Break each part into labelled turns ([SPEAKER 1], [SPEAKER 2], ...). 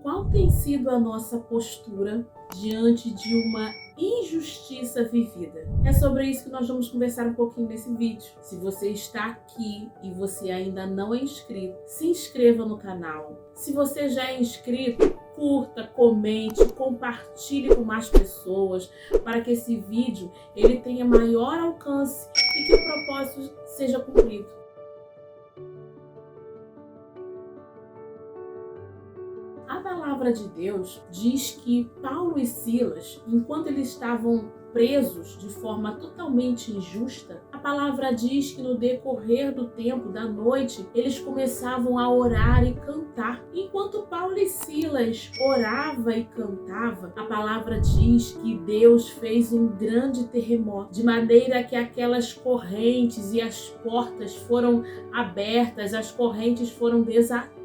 [SPEAKER 1] qual tem sido a nossa postura diante de uma injustiça vivida? É sobre isso que nós vamos conversar um pouquinho nesse vídeo. Se você está aqui e você ainda não é inscrito, se inscreva no canal. Se você já é inscrito, curta, comente, compartilhe com mais pessoas para que esse vídeo ele tenha maior alcance e que o propósito seja cumprido. A palavra de Deus diz que Paulo e Silas, enquanto eles estavam presos de forma totalmente injusta, a palavra diz que no decorrer do tempo, da noite, eles começavam a orar e cantar. Enquanto Paulo e Silas orava e cantava, a palavra diz que Deus fez um grande terremoto, de maneira que aquelas correntes e as portas foram abertas, as correntes foram desatadas.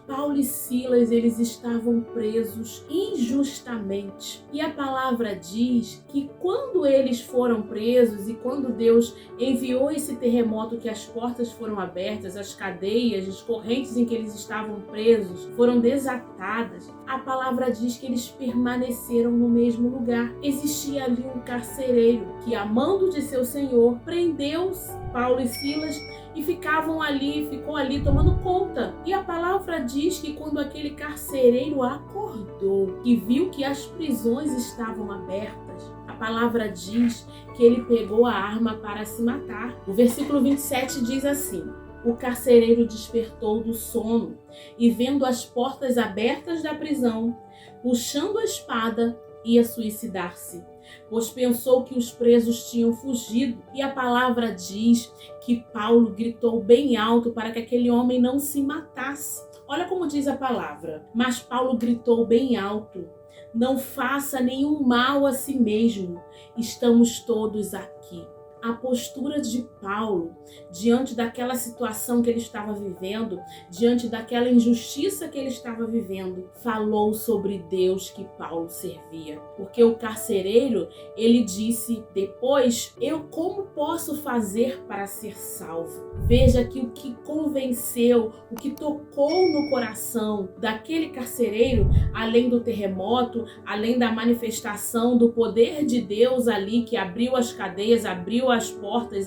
[SPEAKER 1] Paulo e Silas, eles estavam presos injustamente. E a palavra diz que quando eles foram presos e quando Deus enviou esse terremoto, que as portas foram abertas, as cadeias, as correntes em que eles estavam presos foram desatadas, a palavra diz que eles permaneceram no mesmo lugar. Existia ali um carcereiro que, amando de seu senhor, prendeu Paulo e Silas e ficou ali tomando conta. E a palavra diz que quando aquele carcereiro acordou e viu que as prisões estavam abertas, a palavra diz que ele pegou a arma para se matar. O versículo 27 diz assim: o carcereiro despertou do sono e, vendo as portas abertas da prisão, puxando a espada, ia suicidar-se, pois pensou que os presos tinham fugido. E a palavra diz que Paulo gritou bem alto para que aquele homem não se matasse. Olha como diz a palavra: mas Paulo gritou bem alto: não faça nenhum mal a si mesmo, estamos todos aqui. A postura de Paulo diante daquela situação que ele estava vivendo, diante daquela injustiça que ele estava vivendo, falou sobre Deus que Paulo servia. Porque o carcereiro, ele disse depois: eu como posso fazer para ser salvo? Veja que o que convenceu, o que tocou no coração daquele carcereiro, além do terremoto, além da manifestação do poder de Deus ali, que abriu as cadeias, abriu as portas,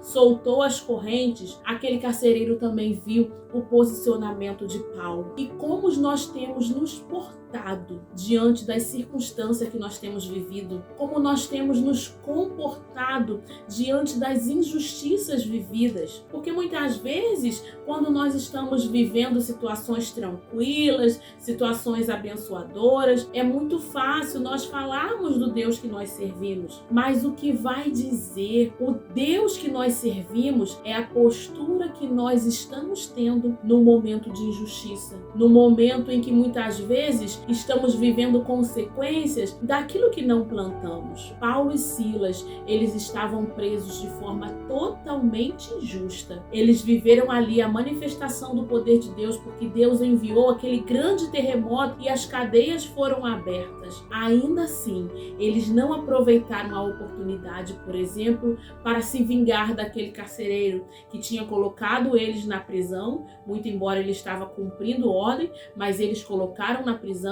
[SPEAKER 1] soltou as correntes, aquele carcereiro também viu o posicionamento de Paulo e como nós temos nos portado diante das circunstâncias que nós temos vivido, como nós temos nos comportado diante das injustiças vividas. Porque muitas vezes, quando nós estamos vivendo situações tranquilas, situações abençoadoras, é muito fácil nós falarmos do Deus que nós servimos, mas o que vai dizer o Deus que nós servimos é a postura que nós estamos tendo no momento de injustiça, no momento em que muitas vezes estamos vivendo consequências daquilo que não plantamos. Paulo e Silas, eles estavam presos de forma totalmente injusta. Eles viveram ali a manifestação do poder de Deus, porque Deus enviou aquele grande terremoto e as cadeias foram abertas. Ainda assim, eles não aproveitaram a oportunidade, por exemplo, para se vingar daquele carcereiro que tinha colocado eles na prisão, muito embora ele estava cumprindo ordem, mas eles colocaram na prisão.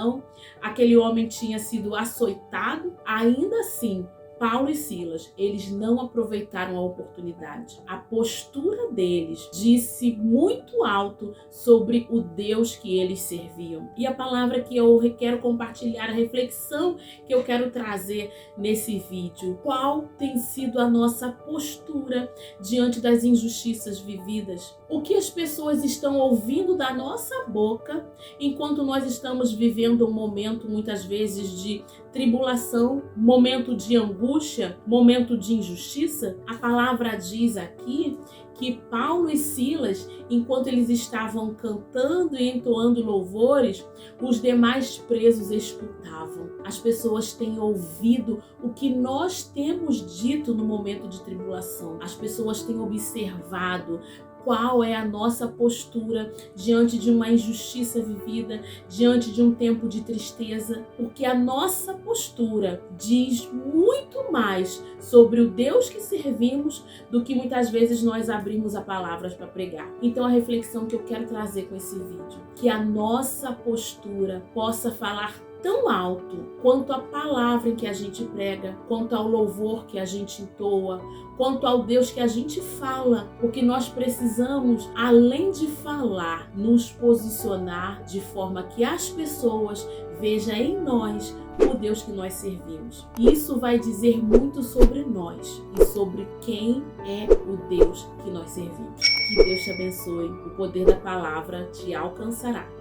[SPEAKER 1] Aquele homem tinha sido açoitado. Ainda assim, Paulo e Silas, eles não aproveitaram a oportunidade. A postura deles disse muito alto sobre o Deus que eles serviam. E a palavra que eu quero compartilhar, a reflexão que eu quero trazer nesse vídeo: qual tem sido a nossa postura diante das injustiças vividas? O que as pessoas estão ouvindo da nossa boca enquanto nós estamos vivendo um momento, muitas vezes, de tribulação, momento de angústia, momento de injustiça? A palavra diz aqui que Paulo e Silas, enquanto eles estavam cantando e entoando louvores, os demais presos escutavam. As pessoas têm ouvido o que nós temos dito no momento de tribulação. As pessoas têm observado qual é a nossa postura diante de uma injustiça vivida, diante de um tempo de tristeza, porque a nossa postura diz muito mais sobre o Deus que servimos do que muitas vezes nós abrimos a palavra para pregar. Então a reflexão que eu quero trazer com esse vídeo, que a nossa postura possa falar tão alto quanto a palavra em que a gente prega, quanto ao louvor que a gente entoa, quanto ao Deus que a gente fala, porque nós precisamos, além de falar, nos posicionar de forma que as pessoas vejam em nós o Deus que nós servimos. Isso vai dizer muito sobre nós e sobre quem é o Deus que nós servimos. Que Deus te abençoe, o poder da palavra te alcançará.